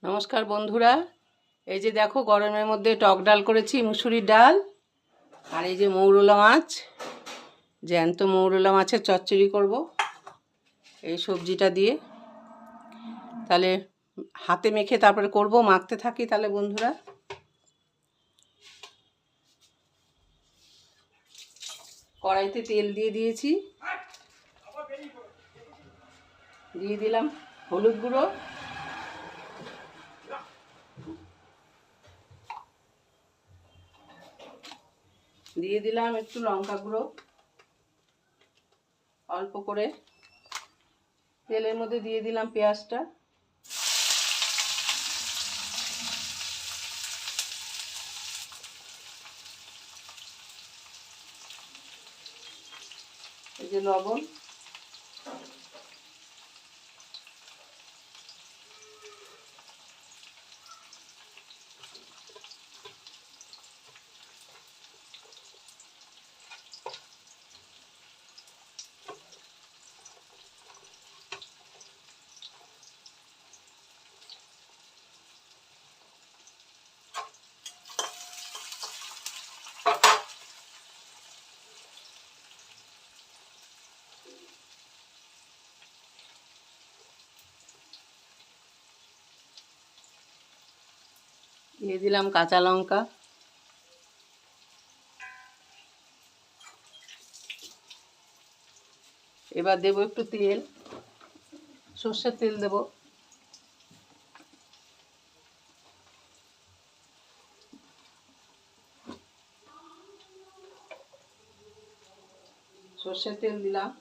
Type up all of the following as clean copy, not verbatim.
নমস্কার বন্ধুরা, এই যে দেখো গরমের মধ্যে টক ডাল করেছি, মুসুরির ডাল। আর এই যে মৌরলা মাছ, জ্যান্ত মৌরলা মাছের চচ্চড়ি করব এই সবজিটা দিয়ে। তাহলে হাতে মেখে তারপরে করব, মাখতে থাকি তাহলে বন্ধুরা। কড়াইতে তেল দিয়ে দিয়েছি, দিয়ে দিলাম হলুদ গুঁড়ো, দিয়ে দিলাম একটু লঙ্কা গুঁড়ো অল্প করে। তেলের মধ্যে দিয়ে দিলাম পেঁয়াজটা, এই যে লবণ, দিয়ে দিলাম কাঁচা লঙ্কা, এবার দেবো একটু তেল, সর্ষের তেল দেব। সর্ষের তেল দিলাম,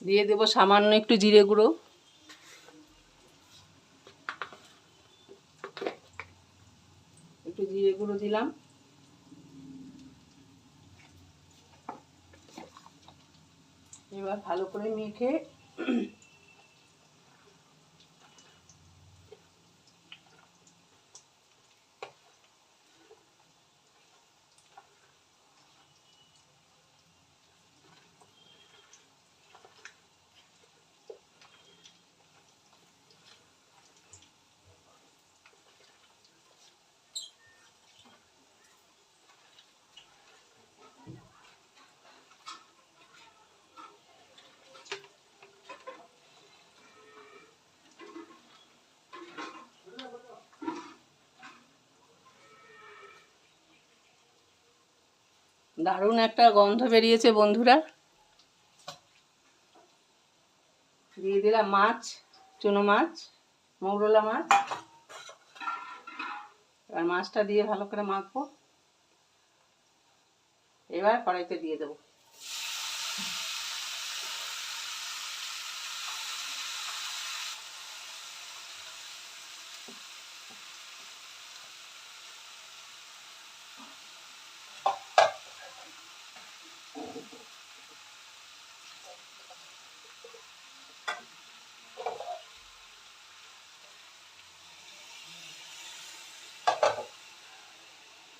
দিয়ে দেব সামান্য একটু জিরে গুঁড়ো, একটু জিরে গুঁড়ো দিলাম। এবার ভালো করে মেখে দারুণ একটা গন্ধ বেরিয়েছে বন্ধুরা। দিয়ে দিলাম মাছ, চুনো মাছ, মৌরলা মাছ। এবার মাছটা দিয়ে ভালো করে মাখবো। এবার কড়াইতে দিয়ে দেবো।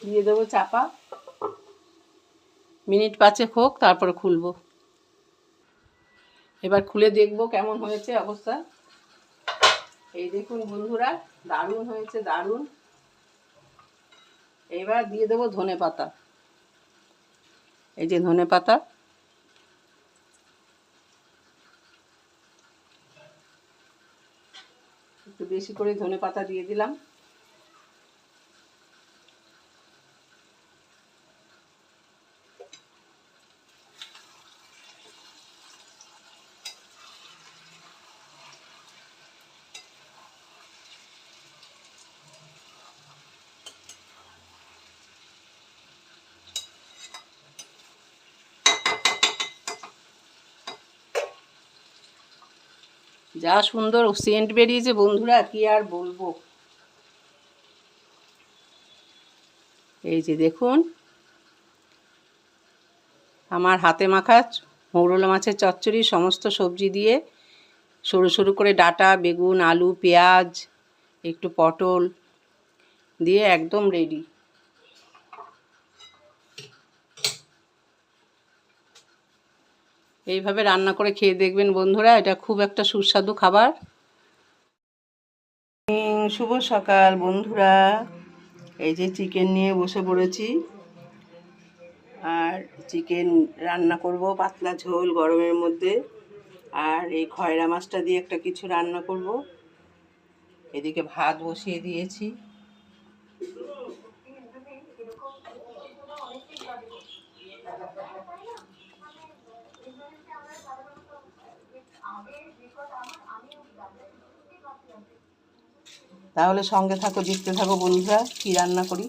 দিয়ে দেবো চাপা, মিনিট 5 হোক, তারপরে খুলবো। এবার খুলে দেখবো কেমন হয়েছে অবস্থা। এই দেখুন বন্ধুরা, দারুণ হয়েছে, দারুণ। এবার দিয়ে দেবো ধনে পাতা, এই যে ধনে পাতা। একটু বেশি করে ধনে পাতা দিয়ে দিলাম। যা সুন্দর সেন্ট বেরিয়েছে বন্ধুরা, কি আর বলবো। এই যে দেখুন, আমার হাতে মাখা মৌরলা মাছের চচ্চড়ি, সমস্ত সবজি দিয়ে, সরু সরু করে ডাঁটা, বেগুন, আলু, পেঁয়াজ, একটু পটল দিয়ে একদম রেডি। এইভাবে রান্না করে খেয়ে দেখবেন বন্ধুরা, এটা খুব একটা সুস্বাদু খাবার। শুভ সকাল বন্ধুরা, এই যে চিকেন নিয়ে বসে পড়েছি, আর চিকেন রান্না করব পাতলা ঝোল গরমের মধ্যে, আর এই খয়রা মাছটা দিয়ে একটা কিছু রান্না করব। এদিকে ভাত বসিয়ে দিয়েছি। তাহলে সঙ্গে থাকো, দেখতে থাকো বন্ধুরা কি রান্না করি।